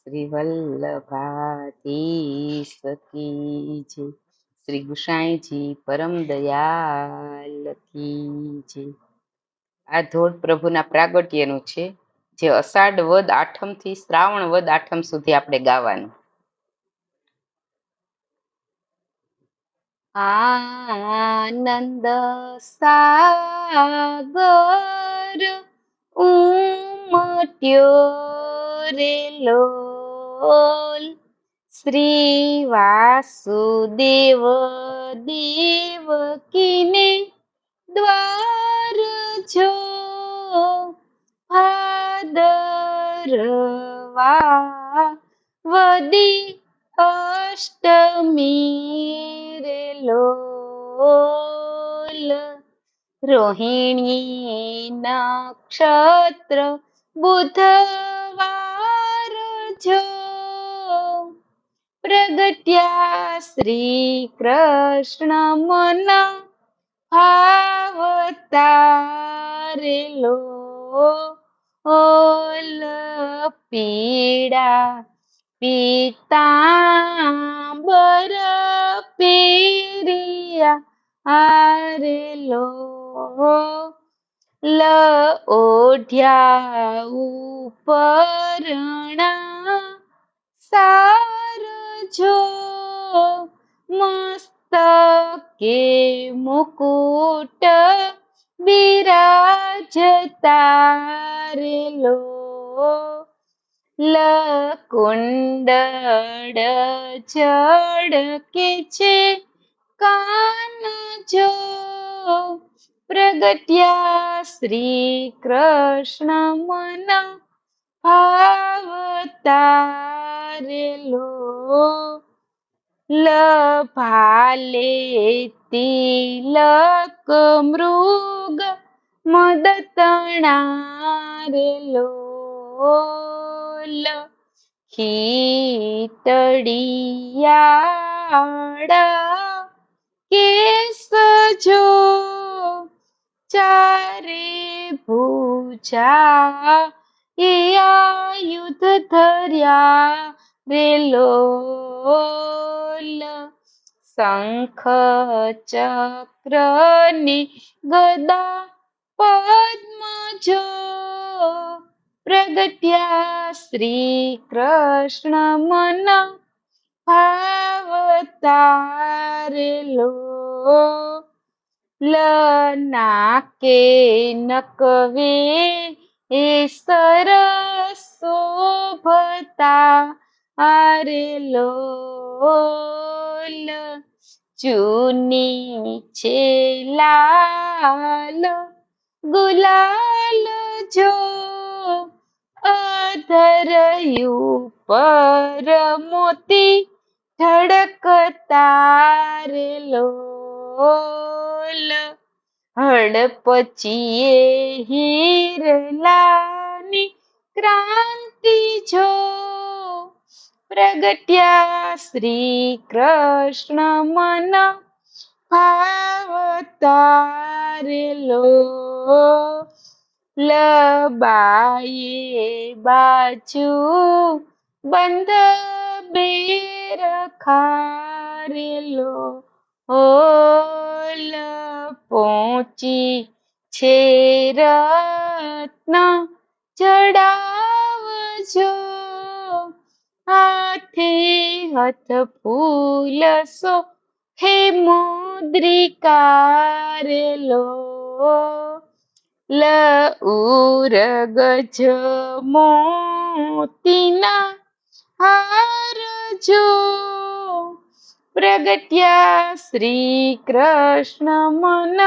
શ્રી વલ્લભાધીશ કી જય. શ્રી ગુસાઈજી પરમ દયાલ કી જય. આ ધોળ પ્રભુના પ્રાગટ્યનું છે, જે અષાઢ વદ આઠમ થી શ્રાવણ વદ આઠમ સુધી આપણે ગાવાનું. આનંદ સાગર ઉમટ્યો રે લોલ, શ્રી વાસુદેવ દેવકીને દ્વાર જો ભાદરવા વદી અષ્ટમી રે લોલ, રોહિણી નક્ષત્ર બુધવાર જો પ્રગટ્યા શ્રી કૃષ્ણ મન ભાવતા લોલ, પીળા પીતાંબર પેરિયા આરે લોલ, ઓઢ્યા ઉપરણા સાર જો મસ્તકે મુકુટ બિરાજતા રે લોલ, કુંડળ ચળકે છે કાન જો પ્રગટ્યા શ્રી કૃષ્ણ મન ભાવતા રે લોલ, ભાલે તિલક મૃગ મદતણા રે લોલ, ખીતડિયાળા કેસ જો ચારે ભુજા એ આયુધ ધર્યા રે લોલ, શંખ ચક્ર ને ગદા પદ્મ જો પ્રગટ્યા શ્રી કૃષ્ણ મન ભાવતા રે લોલ, નાકે નકવે એ સરસ શોભતા આરે લોલ, ચૂની છે લાલ ગુલાલ જો અધર ઉપર મોતી ધડકતા રે લોલ, હડપચીએ હિરલાની ક્રાંતિ જો પ્રગટ્યા શ્રી કૃષ્ણ મન ભાવતા રે લોલ, બાયે બાજુ બંધ બેર ખારે લોલ, પહોંચી છે રત્ન ચડાવજો હાથે હથ ફૂલ સો હે મુદ્રિકા રે લોલ, ઉરગજ મોતીના હાર જો પ્રગટ્યા શ્રી કૃષ્ણ મન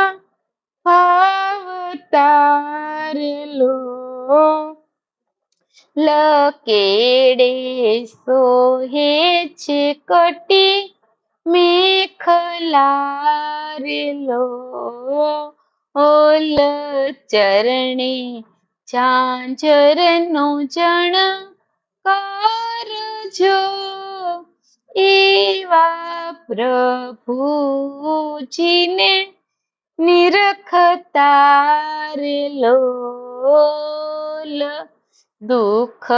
ભાવતા રે લોલ, કેડે સોહે છે કટી મેખલા રે લોલ, ચરણે ઝાંઝરનો જણકાર જો એવા પ્રભુજીને નિરખતા રે લોલ, દુઃખ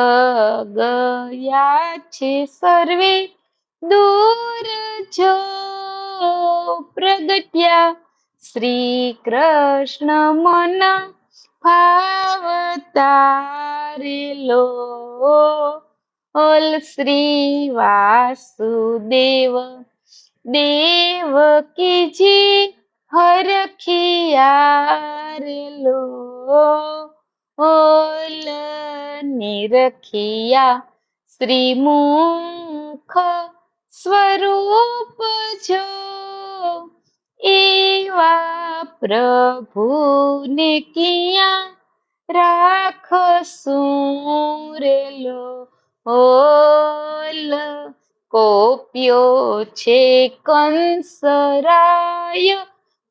ગયા છે સર્વે દૂર જો પ્રગટ્યા શ્રી કૃષ્ણ મન ભાવતારેલો ઓલ શ્રી વાસુદેવ દેવકીજી હરખિયારેલો ઓલ નિરખિયા શ્રીમુખ સ્વરૂપ જો એવા પ્રભુને કિયા રાખશું રેલો ઓલ કોપ્યો છે કંસરાય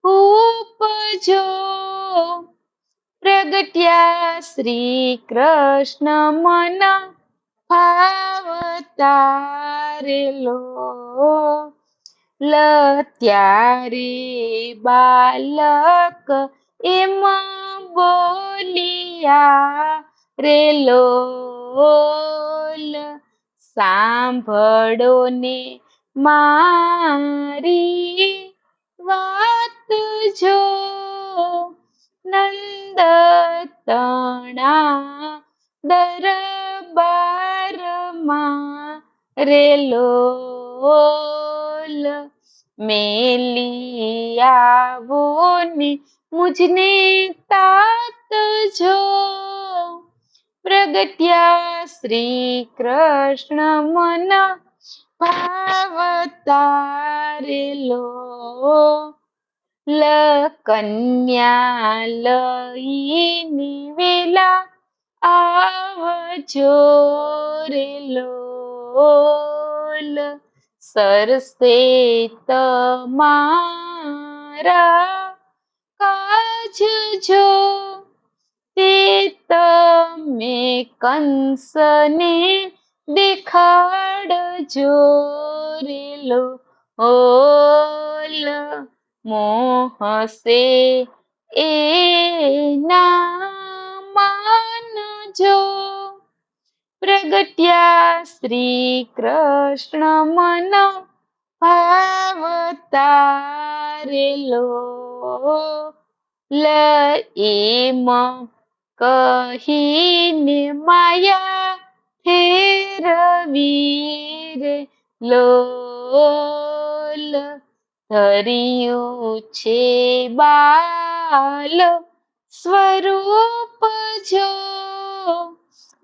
ઉપજો પ્રગટ્યા શ્રી કૃષ્ણ મન ભાવતારેલો ત્યારે બાલક એમ બોલિયા રેલો સાંભળો ને મારી વાત જો નંદ તણા દરબારમાં રેલો મેલી આવો ને મુજને તાત જો પ્રગટ્યા શ્રી કૃષ્ણ મન ભાવતારેલો કન્યા લઈને વેલા આવજો રેલો સરસે તમારા કાજ જો તે તમે કંસને દેખાડજો રેલો ઓલ મોહસે એના માનજો પ્રગટ્યા શ્રી કૃષ્ણ મન ભાવતારેલો એમ કહીને માયા ફેરવી રે લોલ ધર્યું છે બાલ સ્વરૂપ જો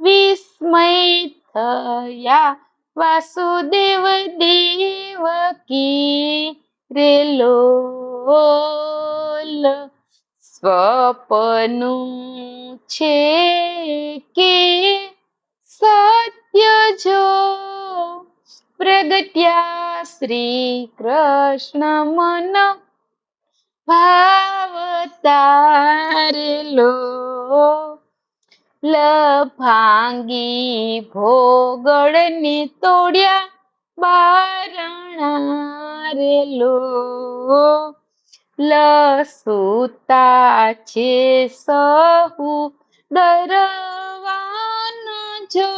વિસ્મય થયા વાસુદેવ દેવકી રેલો સ્વપનું છે કે સત્ય જો પ્રગટ્યા શ્રી કૃષ્ણ મન ભાવતારેલો ભાંગી ભોગળને તોડ્યા બારણા રેલો સૂતા છે સહુ દરવાન જો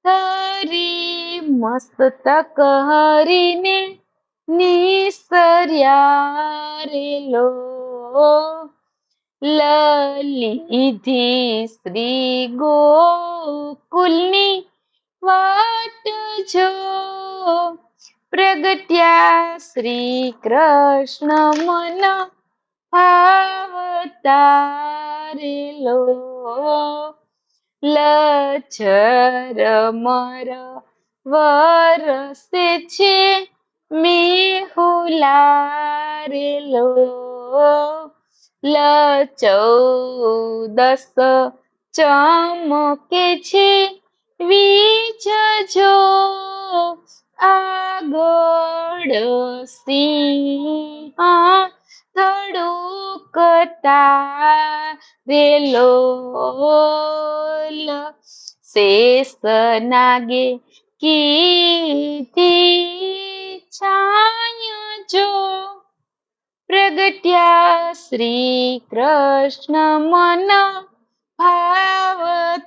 હરી મસ્તક હરીને નિસર્યા રેલો લીધી શ્રી ગોકુલની વાટ જો પ્રગટ્યા શ્રી કૃષ્ણ મન ભાવતારેલો ઝરમર વરસે છે મેહુલા રેલો 14 ચમકે છે વીજ જો આગળ સિંહ ધડુકતા રેલો શેષ નાગે કીધી છાય જો પ્રગટ્યા શ્રી કૃષ્ણ મન ભાવ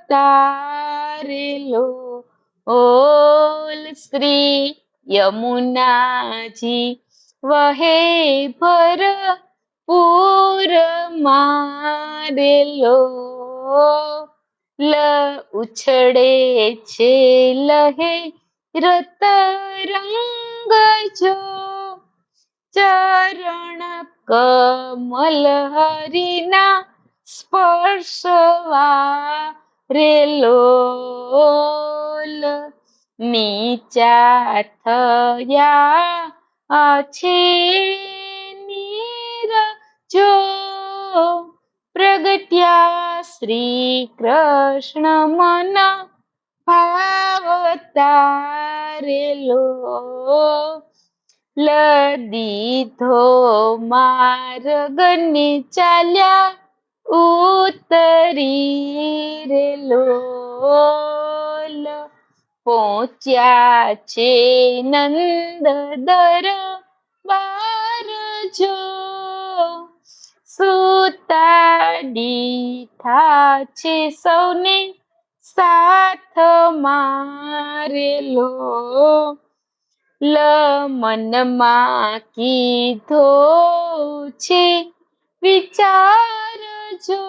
તારેલો ઓલ શ્રી યમુનાજી વહે ભર પૂર મારેલો લ ઉછળે છે લહે રતરંગ જો ચરણ કમલ હરિના સ્પર્શવા રેલોલ નીચા થયા છે નીર જો પ્રગટ્યા શ્રી કૃષ્ણ મન ભાવ તારેલો દીધો માર્ગને ચાલ્યા ઉતરી રેલોલ પહોંચ્યા છે નંદ દરબાર જો સુતા દીઠા છે સૌને સાથ મારેલો મનમાં કીધો છે વિચાર જો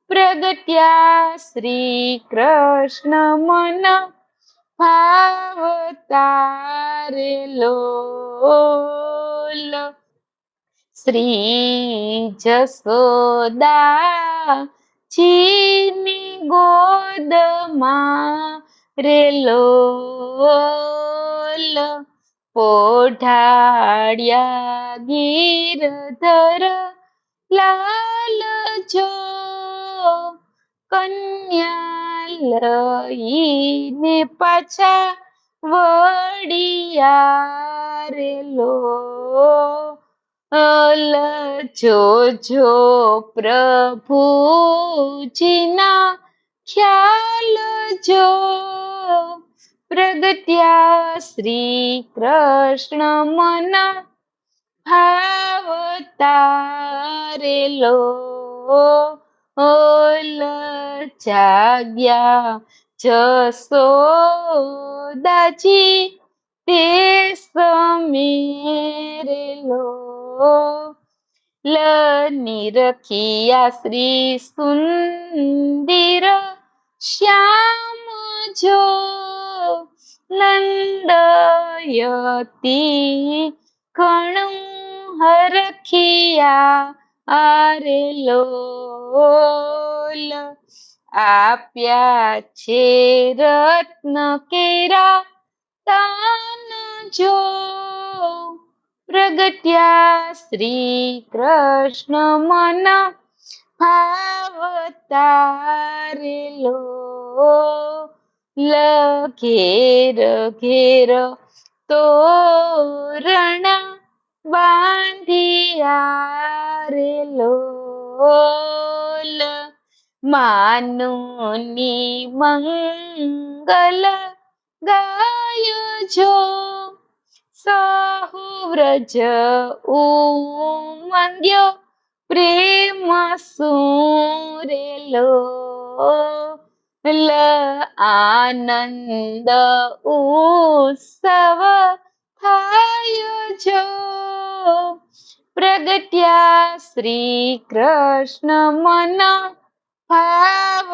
પ્રગટ્યા શ્રી કૃષ્ણ મન ભાવ તારેલો શ્રી જસોદા જીની ગોદમાં રેલોલ પોઢાડ્યા ગીરધર લાલ જો કન્યા લઈને પાછા વળિયા રેલો જોજો પ્રભુજીના ખ્યાલ જો પ્રગટ્યા શ્રી કૃષ્ણ મન ભાવ તારેલો જાગ્યા જસોદાજી તે સમેરેલો નિરખિયા શ્રી સુંદર શ્યામ જો નંદયતી ઘણું હરખિયા આરેલો આપ્યા છે રત્ન કેરા તાન જો પ્રગટ્યા શ્રી કૃષ્ણ મન ભાવ તારેલો ઘેર ઘેર તોરણ બાંધિયા રેલો માનુની મંગલ ગાય જો સહુવ્રજ ઉમંગ્યો પ્રેમ સુરેલો આનંદ ઉત્સવ થાય જો પ્રગટ્યા શ્રી કૃષ્ણ મન ભાવ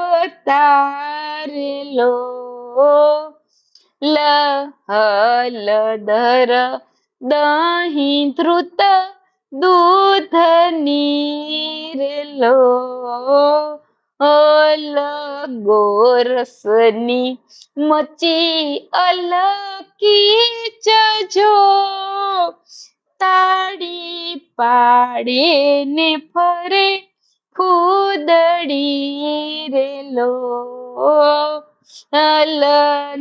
તારેલો હલધર દહીં ધૃત દૂધ નીરેલો ગોરસની મચી અલકી જજો તાળી પાડે ને ફરે ફૂદડી રેલો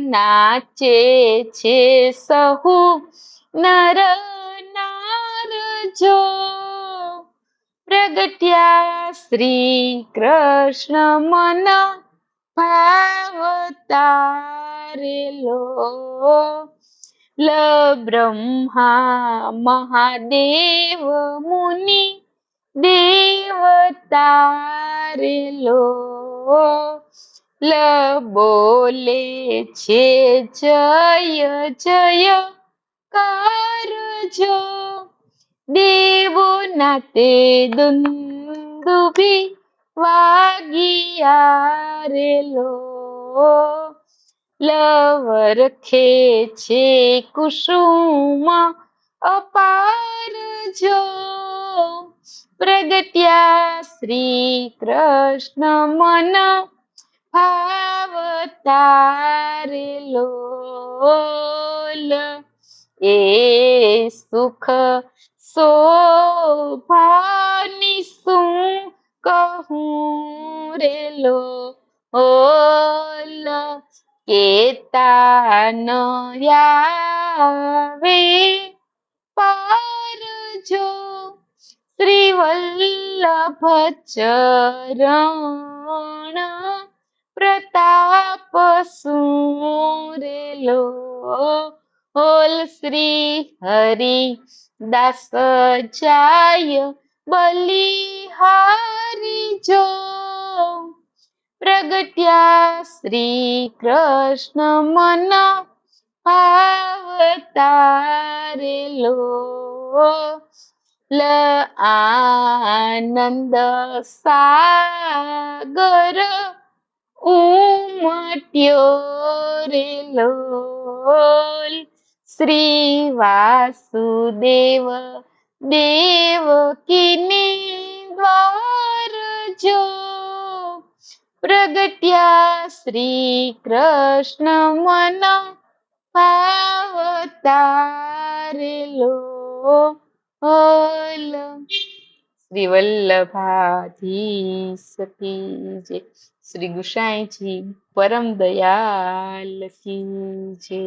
નાચે છે સહુ નર નાર જો પ્રગટ્યા શ્રી કૃષ્ણ મન ભાવ તારેલો બ્રહ્મા મહાદેવ મુનિ દેવતા રે લો લ બોલે છે જય જય કારજો દેવો નાતે દુંદુભી વાગિયા રે લો લવરખે છે કુસુમ અપાર જો પ્રગટ્યા શ્રી કૃષ્ણ મન ભાવતારે લોલ એ સુખ શોભાની શું કહું રે લોલ કેતા ન આવે પાર જો શ્રી વલ્લભ ચરણ પ્રતાપ સુરેલો હોલ શ્રી હરિ દાસ જાય બલિહારી જો પ્રગટ્યા શ્રી કૃષ્ણ મન ભાવતારે લો લ આનંદ સાગર ઉમટ્યો રે લોલ શ્રી વાસુદેવ દેવકીની દ્વાર જો પ્રગટ્યા શ્રી કૃષ્ણ મન ભાવતારે લો હોલ શ્રી વલ્લભાધીશ કી જય શ્રી ગુસાઈજી પરમ દયાલ કી જય